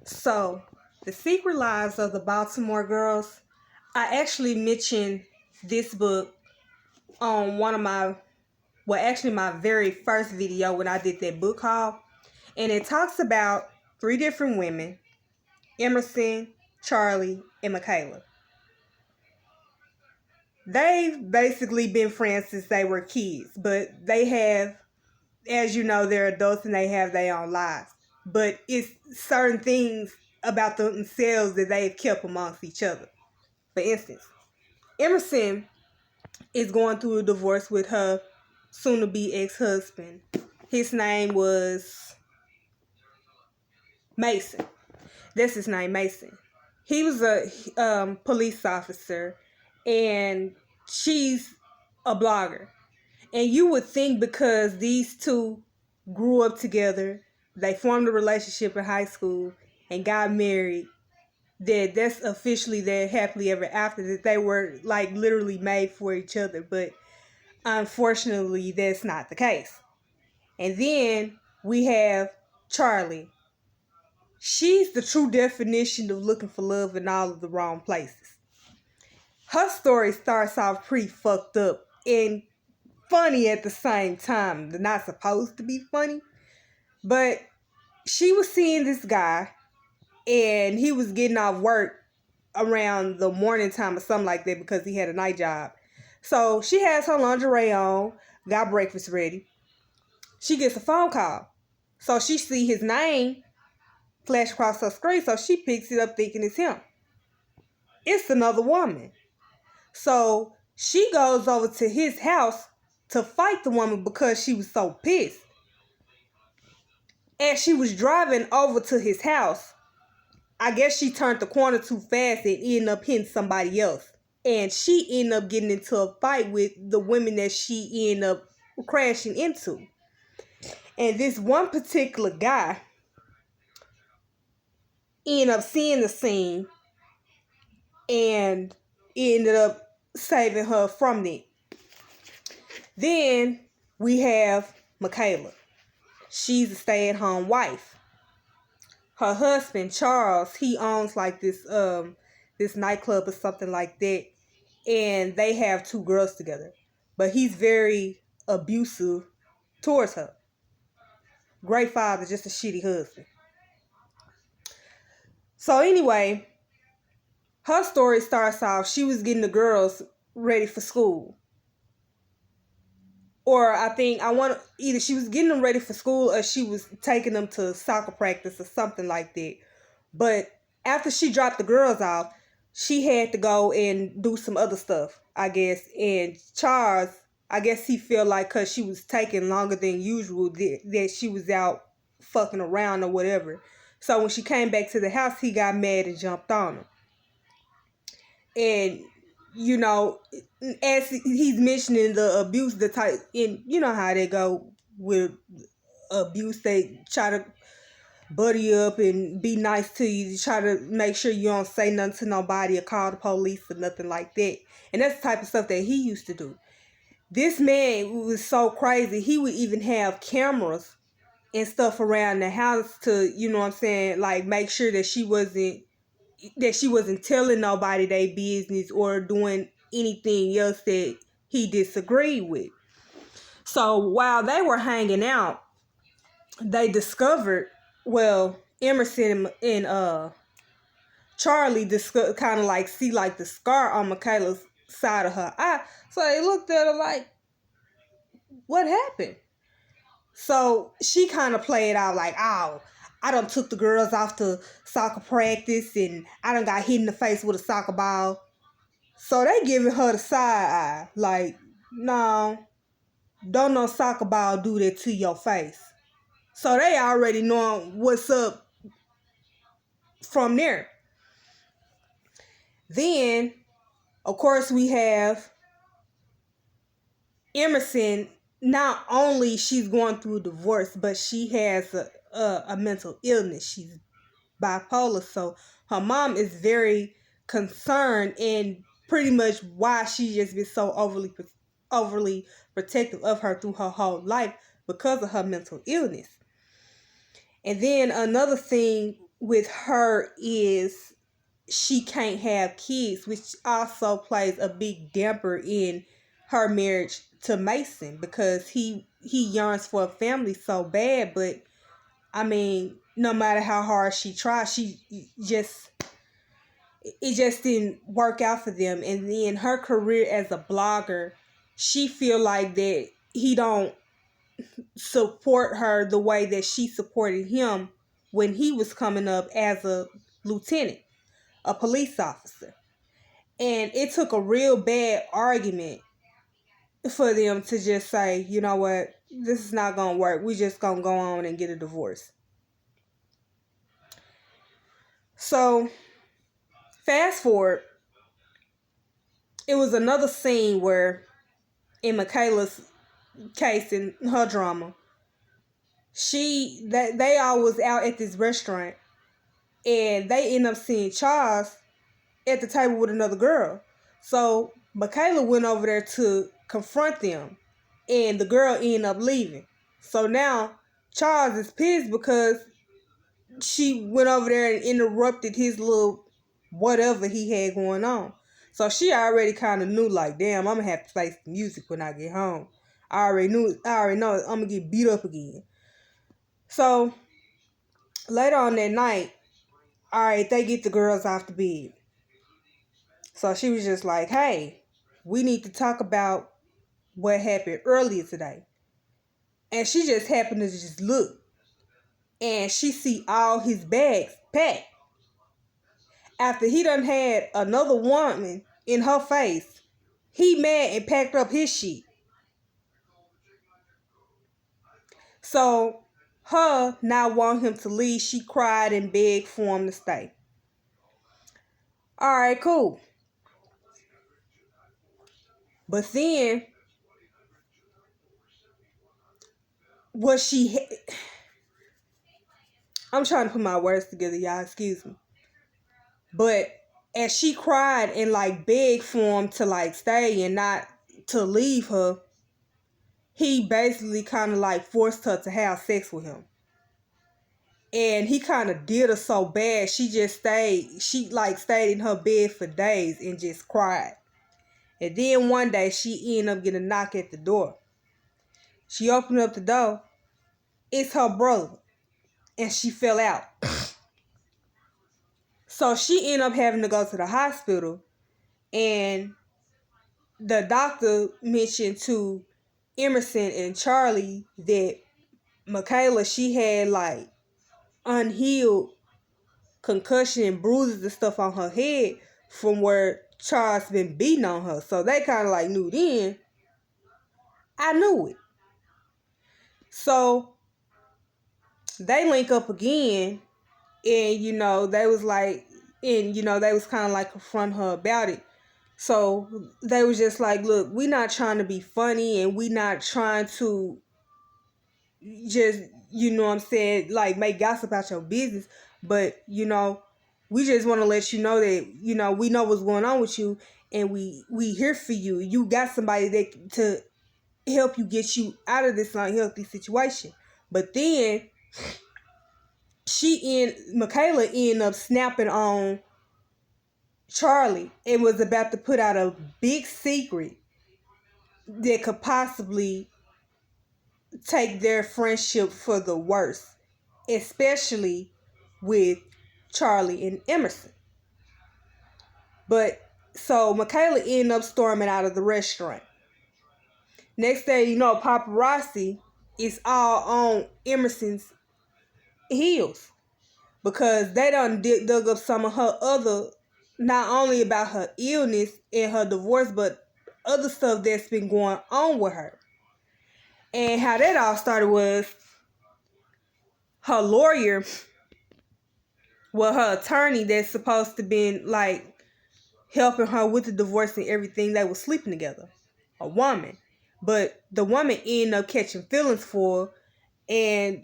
So, The Secret Lives of the Baltimore Girls. I actually mentioned this book on my very first video when I did that book haul. And it talks about three different women: Emerson, Charlie, and Michaela. They've basically been friends since they were kids, but they have, as you know, they're adults and they have their own lives. But it's certain things about themselves that they've kept amongst each other. For instance, Emerson is going through a divorce with her soon-to-be ex-husband. His name was Mason. That's his name, Mason. He was a police officer, and she's a blogger. And you would think because these two grew up together, they formed a relationship in high school and got married, that's officially their happily ever after, that they were like literally made for each other. But unfortunately, that's not the case. And then we have Charlie. She's the true definition of looking for love in all of the wrong places. Her story starts off pretty fucked up and funny at the same time. They're not supposed to be funny. But she was seeing this guy, and he was getting off work around the morning time or something like that because he had a night job. So she has her lingerie on, got breakfast ready. She gets a phone call. So she see his name flash across her screen, so she picks it up thinking it's him. It's another woman. So she goes over to his house to fight the woman because she was so pissed. As she was driving over to his house, I guess she turned the corner too fast and ended up hitting somebody else. And she ended up getting into a fight with the women that she ended up crashing into. And this one particular guy ended up seeing the scene and ended up saving her from it. Then we have Michaela. She's a stay-at-home wife. Her husband, Charles, he owns like this nightclub or something like that. And they have two girls together. But he's very abusive towards her. Great father, just a shitty husband. So anyway, her story starts off, she was getting the girls ready for school. Or either she was getting them ready for school or she was taking them to soccer practice or something like that. But after she dropped the girls off, she had to go and do some other stuff, I guess. And Charles, I guess he felt like because she was taking longer than usual that she was out fucking around or whatever. So when she came back to the house, he got mad and jumped on her. And, you know, as he's mentioning the abuse, the type, and you know how they go with abuse, they try to buddy up and be nice to you, try to make sure you don't say nothing to nobody or call the police or nothing like that. And that's the type of stuff that he used to do. This man was so crazy, he would even have cameras and stuff around the house to, you know what I'm saying, like make sure that she wasn't telling nobody their business or doing anything else that he disagreed with. So while they were hanging out, they discovered, Emerson and Charlie kind of like see like the scar on Michaela's side of her eye. So they looked at her like, what happened? So she kind of played out like, oh, I done took the girls off to soccer practice and I done got hit in the face with a soccer ball. So they giving her the side eye. Like, no, don't no soccer ball do that to your face. So they already know what's up from there. Then, of course, we have Emerson. Not only she's going through a divorce, but she has a mental illness. She's bipolar. So her mom is very concerned, and pretty much why she just been so overly protective of her through her whole life because of her mental illness. And then another thing with her is she can't have kids, which also plays a big damper in her marriage to Mason, because he yearns for a family so bad, but I mean, no matter how hard she tries, she just it just didn't work out for them. And then her career as a blogger, she feel like that he don't support her the way that she supported him when he was coming up as a lieutenant, a police officer. And it took a real bad argument for them to just say, you know what, this is not going to work. We just going to go on and get a divorce. So, fast forward, it was another scene where in Michaela's case, in her drama, they all was out at this restaurant, and they end up seeing Charles at the table with another girl. So Michaela went over there to confront them, and the girl ended up leaving. So now Charles is pissed because she went over there and interrupted his little whatever he had going on. So she already kind of knew, like, damn, I'm gonna have to play some music when I get home. I already know I'm gonna get beat up again. So later on that night, all right, they get the girls off the bed. So she was just like, hey, we need to talk about what happened earlier today. And she just happened to just look, and she see all his bags packed. After he done had another woman in her face, he mad and packed up his shit. So her not want him to leave, she cried and begged for him to stay. All right, cool. But then what I'm trying to put my words together, y'all, excuse me. But as she cried and like begged for him to like stay and not to leave her, he basically kind of like forced her to have sex with him. And he kind of did her so bad, she just stayed. She like stayed in her bed for days and just cried. And then one day she ended up getting a knock at the door. She opened up the door. It's her brother. And she fell out. So she ended up having to go to the hospital. And the doctor mentioned to Emerson and Charlie that Michaela, she had like unhealed concussion and bruises and stuff on her head from where Charles been beating on her. So they kind of like knew then. I knew it. So they link up again, and they was like, and they was kind of like confront her about it. So they was just like, look, we not trying to be funny, and we not trying to just, what I'm saying, like make gossip about your business. But, we just want to let you know that, we know what's going on with you, and we here for you. You got somebody that to help you get you out of this unhealthy situation. But then Michaela ended up snapping on Charlie and was about to put out a big secret that could possibly take their friendship for the worse, especially with Charlie and Emerson. But so Michaela ended up storming out of the restaurant. Next thing you know, paparazzi is all on Emerson's heels because they done dug up some of her other, not only about her illness and her divorce, but other stuff that's been going on with her. And how that all started was her lawyer, well, her attorney that's supposed to be like helping her with the divorce and everything, they were sleeping together, a woman. But the woman ended up catching feelings for her and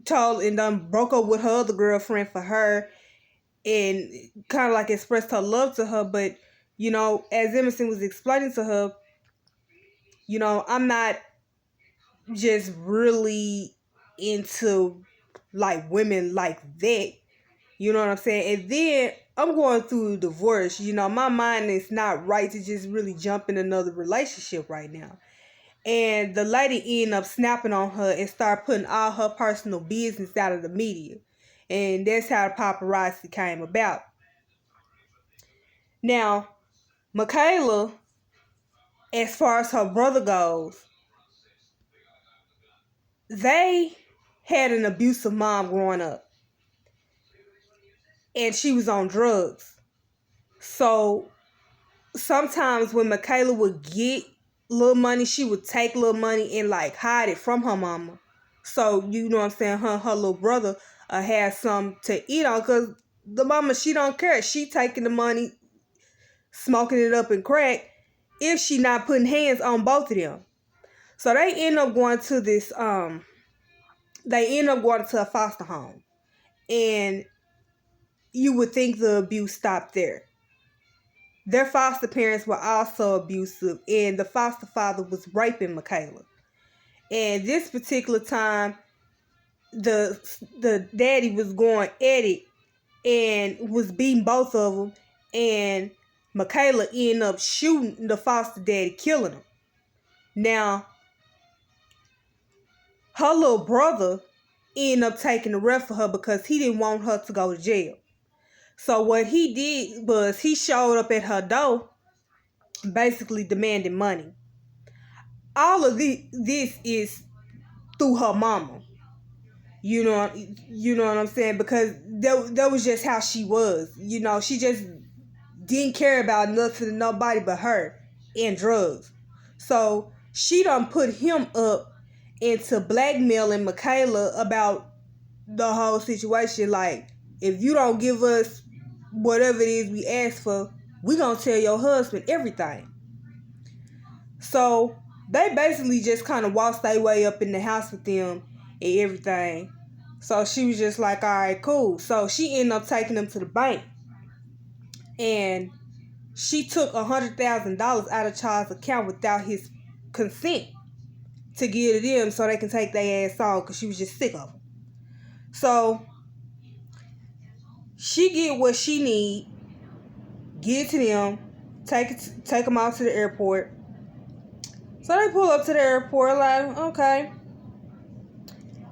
done broke up with her other girlfriend for her and kind of like expressed her love to her. But, as Emerson was explaining to her, I'm not just really into like women like that. You know what I'm saying? And then I'm going through a divorce. You know, my mind is not right to just really jump in another relationship right now. And the lady ended up snapping on her and start putting all her personal business out of the media. And that's how the paparazzi came about. Now, Michaela, as far as her brother goes, they had an abusive mom growing up. And she was on drugs. So sometimes when Michaela would get little money, she would take little money and like hide it from her mama. So, you know what I'm saying, her little brother had some to eat on, because the mama, she don't care. She taking the money, smoking it up in crack, if she not putting hands on both of them. So they end up going to a foster home. And you would think the abuse stopped there. Their foster parents were also abusive, and the foster father was raping Michaela. And this particular time, the daddy was going at it and was beating both of them, and Michaela ended up shooting the foster daddy, killing him. Now, her little brother ended up taking the rep for her because he didn't want her to go to jail. So what he did was he showed up at her door, basically demanding money. All of this is through her mama. You know what I'm saying? Because that was just how she was. You know, she just didn't care about nothing to nobody but her and drugs. So she done put him up into blackmailing Michaela about the whole situation. Like, if you don't give us whatever it is we ask for, we gonna tell your husband everything. So they basically just kind of waltzed their way up in the house with them and everything. So she was just like, all right, cool. So she ended up taking them to the bank. And she took $100,000 out of Charles' account without his consent to give to them so they can take their ass on, because she was just sick of them. So she get what she need, give it to them, take them out to the airport. So they pull up to the airport like, okay,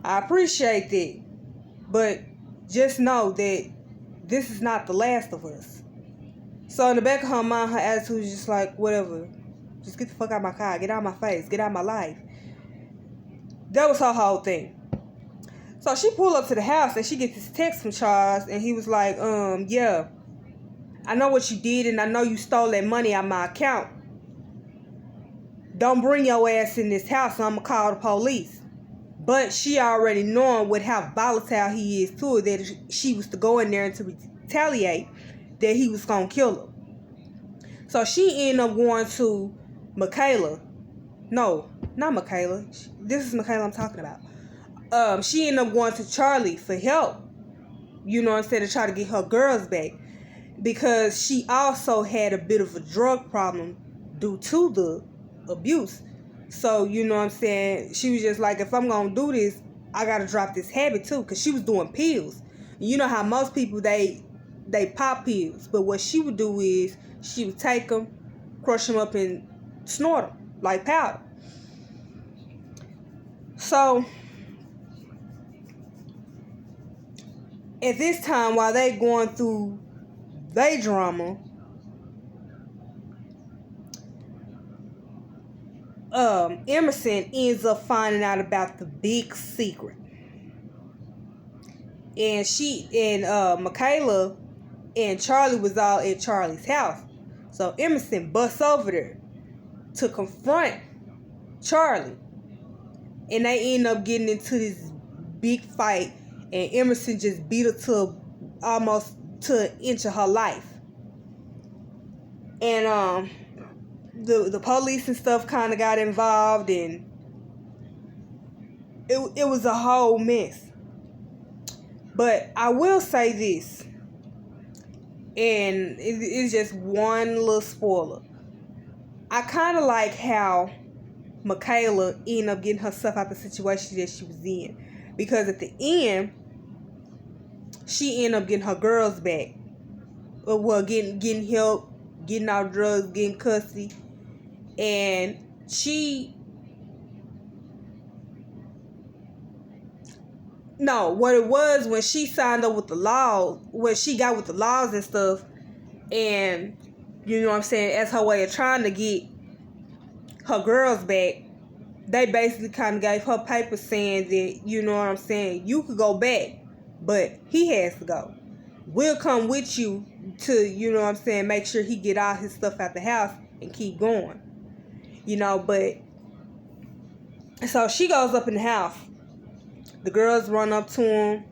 I appreciate that, but just know that this is not the last of us. So in the back of her mind, her attitude is just like, whatever, just get the fuck out of my car, get out of my face, get out of my life. That was her whole thing. So she pulled up to the house and she gets this text from Charles, and he was like, yeah, I know what you did, and I know you stole that money out of my account. Don't bring your ass in this house, or I'm gonna call the police. But she already knowing with how volatile he is to her, that if she was to go in there and to retaliate, that he was gonna kill her. So she ended up going to Michaela. No, not Michaela. This is Michaela I'm talking about. She ended up going to Charlie for help, you know, instead of try to get her girls back, because she also had a bit of a drug problem due to the abuse. So, you know what I'm saying, she was just like, if I'm gonna do this, I gotta drop this habit too, because she was doing pills. You know how most people, they pop pills, but what she would do is she would take them, crush them up, and snort them like powder. So at this time, while they going through their drama, Emerson ends up finding out about the big secret. And Michaela and Charlie was all at Charlie's house. So Emerson busts over there to confront Charlie. And they end up getting into this big fight. And Emerson just beat her to almost to an inch of her life. And the police and stuff kind of got involved, and it was a whole mess. But I will say this, and it's just one little spoiler. I kind of like how Michaela ended up getting herself out of the situation that she was in, because at the end, she ended up getting her girls back. Well, getting help, getting out drugs, getting custody. And what it was, when she signed up with the law, when she got with the laws and stuff, and you know what I'm saying, as her way of trying to get her girls back, they basically kind of gave her papers saying that, you know what I'm saying, you could go back, but he has to go. We'll come with you to, you know what I'm saying, make sure he get all his stuff out the house and keep going. You know, but so she goes up in the house. The girls run up to him.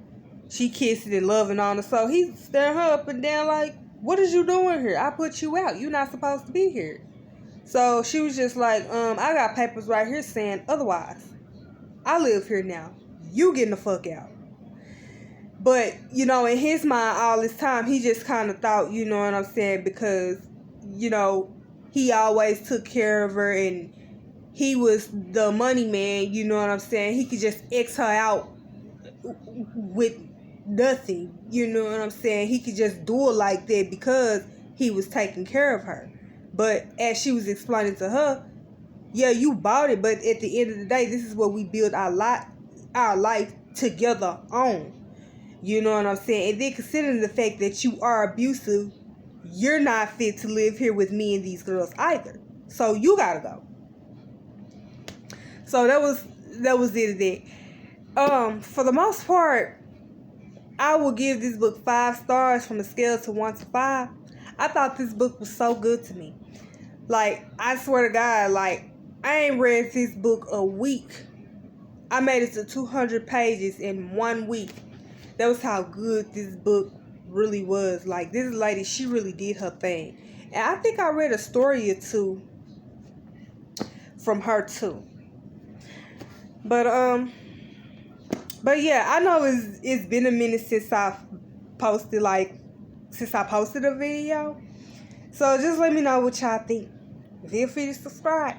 She kissing and loving on her. So he's staring her up and down like, what is you doing here? I put you out. You're not supposed to be here. So she was just like, I got papers right here saying otherwise. I live here now. You getting the fuck out. But, you know, in his mind all this time, he just kind of thought, you know what I'm saying, because, you know, he always took care of her and he was the money man, you know what I'm saying? He could just X her out with nothing, you know what I'm saying? He could just do it like that because he was taking care of her. But as she was explaining to her, yeah, you bought it, but at the end of the day, this is what we build our life together on. You know what I'm saying? And then considering the fact that you are abusive, you're not fit to live here with me and these girls either. So you gotta go. So that was it. For the most part, I will give this book 5 stars from a scale to 1 to 5. I thought this book was so good to me. Like, I swear to God, like, I ain't read this book a week. I made it to 200 pages in 1 week. That was how good this book really was. Like, this lady, she really did her thing. And I think I read a story or two from her too. But yeah, I know it's been a minute since I posted a video. So just let me know what y'all think. Feel free to subscribe.